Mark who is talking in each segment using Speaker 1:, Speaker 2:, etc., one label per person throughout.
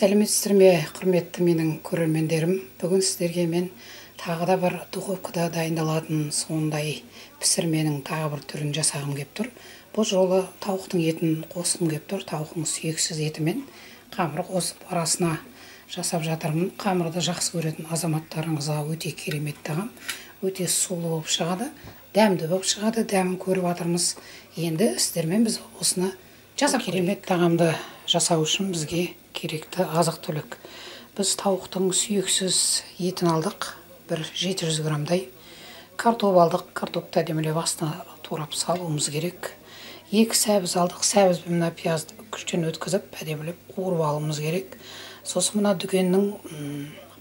Speaker 1: Сәлеметсіздер ме, құрметті менің көрермендерім. Бүгін сіздерге мен тағы да бір духовкада дайындалатын сондай пісірменің тағы бір түрін жасағым келіп тұр. Бұл жолы тауықтың етін қосқым келіп тұр. Тауықтың сүйексіз етімен қамыр қосып арасына жасап жатырмын. Қамырды жақсы көретін азаматтарыңызға өте керемет тағам. Өте сулы болып шығады, дәмді болып шығады. Дәмін көріп жатырмыз. Енді сіздермен біз осыны жасап керемет тағамды жасау үшін бізге керекті азық-түлік. Біз тауықтың сүйексіз етін алдық, бір 700 грамдай. Картоп алдық, картопты әдемілеп астына турап салуымыз керек. 2 сәбіз алдық, сәбіз бен мына пиязды күштен өткізіп, әдемілеп қуырып алуымыз керек. Сосын мына дүкеннің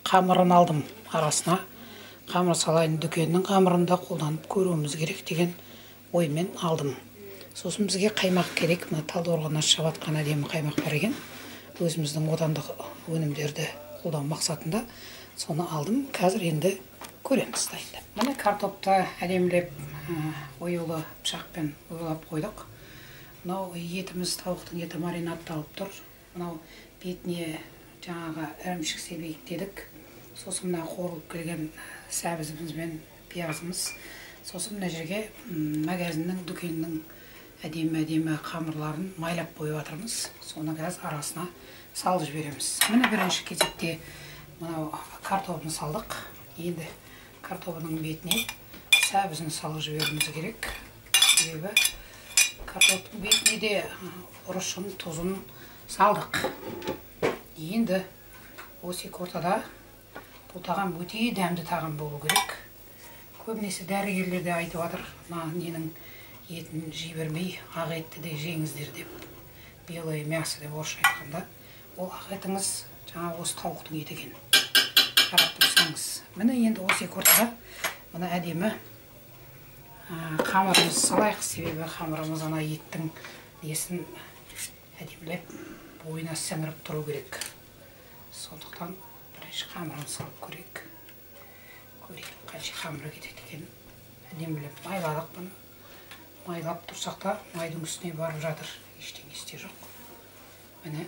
Speaker 1: қамырын алдым арасына. Қамыр салайын, дүкеннің қамырын да қолданып көруіміз керек деген оймен алдым. Сосын бізге қаймақ керек. Мына талдықорғаннан шығып жатқан әдемі қаймақ бар екен. Өзіміздің отандық өнімдерді қолдану мақсатында соны алдым. Қазір енді көреміз дайындап. Міне картопты әдемілеп оюлы пышақпен оюлап қойдық. Мынау етіміз, тауықтың еті маринадталып тұр. Мынау бетіне жаңағы ірімшік себейік дедік. Сосын мына қуырылып келген сәбізіміз бен пиязымыз. Сосын мына жерге магазиннің, дүкеннің әдемі қамырларын майлап қойып жатырмыз. Соны қазір арасына салып жібереміз. Міне бірінші кезекте мынау картопын салдық. Енді картопының бетіне сәбізін салып жіберуіміз керек. Себебі картоптың бетіне де бұрышын, тұзын салдық. Енді осы ортада бұл тағам өте дәмді тағам болу керек. Көбінесе дәрігерлер де айтып жатыр, ненің етін жей бермей, ақ етті де жеңіздер деп. Белое мясо деп орысша айтқанда. Ол ақ етіңіз жаңа осы тауықтың еті екен. Қарап тұрсаңыз. Міне енді осы ортада мына әдемі қамырымыз салайық. Себебі қамырымыз ана еттің несін әдемілеп бойына сіңіріп тұру керек. Сондықтан бірінші қамырын салып көрейік. Қанша қамыры кетеді екен. Әдемілеп майладық бұны. Майлап тұрсақ та майдың үстіне барып жатыр. Ештеңе істе жоқ. Міне.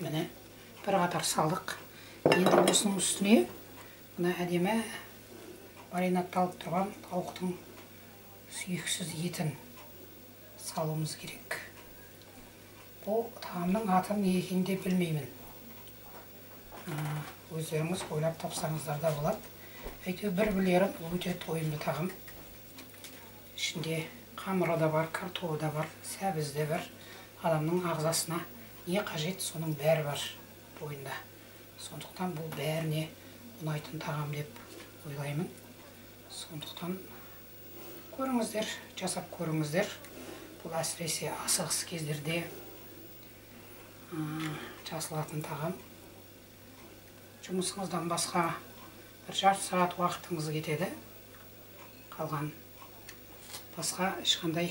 Speaker 1: Міне бір қатар салдық. Енді осының үстіне мына әдемі маринадталып тұрған тауықтың сүйексіз етін салуымыз керек. Бұл тағамның аты не екенін де білмеймін. Өздеріңіз ойлап тапсаңыздар да болады. Әйтеуір бір білерім, өте тойымды тағам. Ішінде қамыры да бар, картоплы да бар, сәбіз де бар. Адамның ағзасына не қажет, соның бәрі бар бойында. Сондықтан бұл бәріне ұнайтын тағам деп ойлаймын. Сондықтан көріңіздер, жасап көріңіздер. Бұл әсіресе асығыс кездерде жасалатын тағам. Жұмысыңыздан басқа бір жарты сағат уақытыңыз кетеді. Қалған басқа ешқандай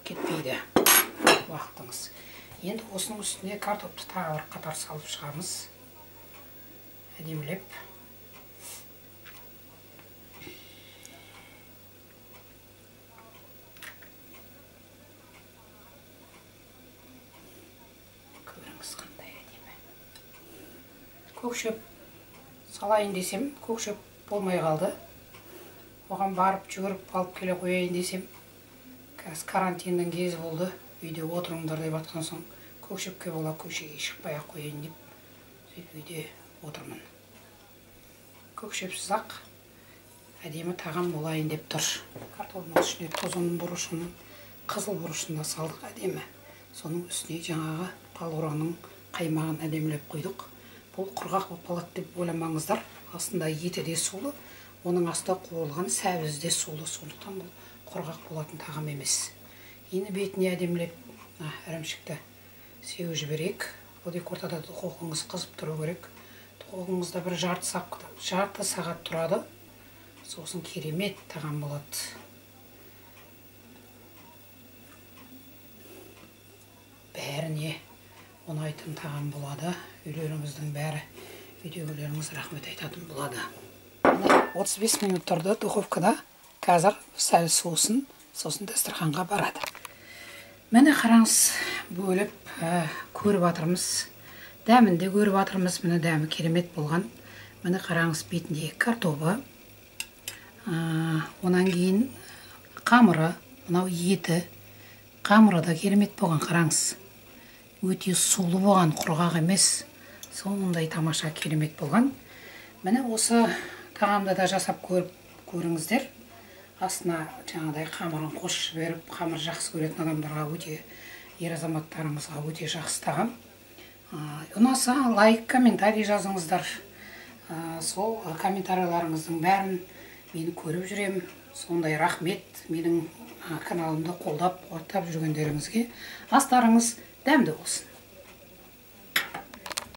Speaker 1: кетпейді уақытыңыз. Енді осының үстіне картопты тағы бір қатар салып шығамыз. Әдемілеп. Көріңіз қандай әдемі. Көкшөп салайын десем, көкшөп болмай қалды. Оған барып жүгіріп алып келе қояйын десем, қазір карантиннің кезі болды. Үйде отырыңдар деп атқан соң, көкшөпке бола көшеге шықпай ақ қояйын деп, сөйтіп үйде отырмын. Көкшөпсіз ақ әдемі тағам болайын деп тұр. Картоптың ішіне тұзын, бұрышын, қызыл бұрышын да салдық әдемі. Соның үстіне жаңағы талдықорғанның қаймағын әдемілеп қойдық. Бұл құрғақ болып қалады деп ойламаңыздар. Астында еті де сулы, оның астында қуырылған сәбіз де сулы. Сондықтан бұл құрғақ болатын тағам емес. Енді бетіне әдемілеп ірімшікті сеуіп жіберейік. Бұл ортада духовкаңыз қызып тұру керек. Духовкаңызда бір жарты сағат тұрады. Сосын керемет тағам болады. Бәріне ұнайтын тағам болады. Үйлеріңіздің бәрі, үйдегілеріңіз рахмет айтатын болады. 35 минут тұрды духовкада. қазір сәл суысын, сосын дастарханға барады. Міне қараңыз, бөліп көріп жатырмыз. Дәмін де көріп жатырмыз. Міне дәмі керемет болған. Міне қараңыз, бетіндегі картобы. Онан кейін қамыры, мынау еті. Қамыры да керемет болған, қараңыз. Өте сулы болған, құрғақ емес. Сондай тамаша керемет болған. Міне осы тағамды да жасап көріңіздер. Астына жаңағыдай қамырын қосып жіберіп, қамыр жақсы көретін адамдарға өте, ер азаматтарымызға өте жақсы тағам. Ұнаса лайк, комментарий жазыңыздар. Сол комментарийларыңыздың бәрін мені көріп жүрем. Сондай рахмет менің каналымды қолдап, қуаттап жүргендеріңізге. Астарыңыз дәмді болсын.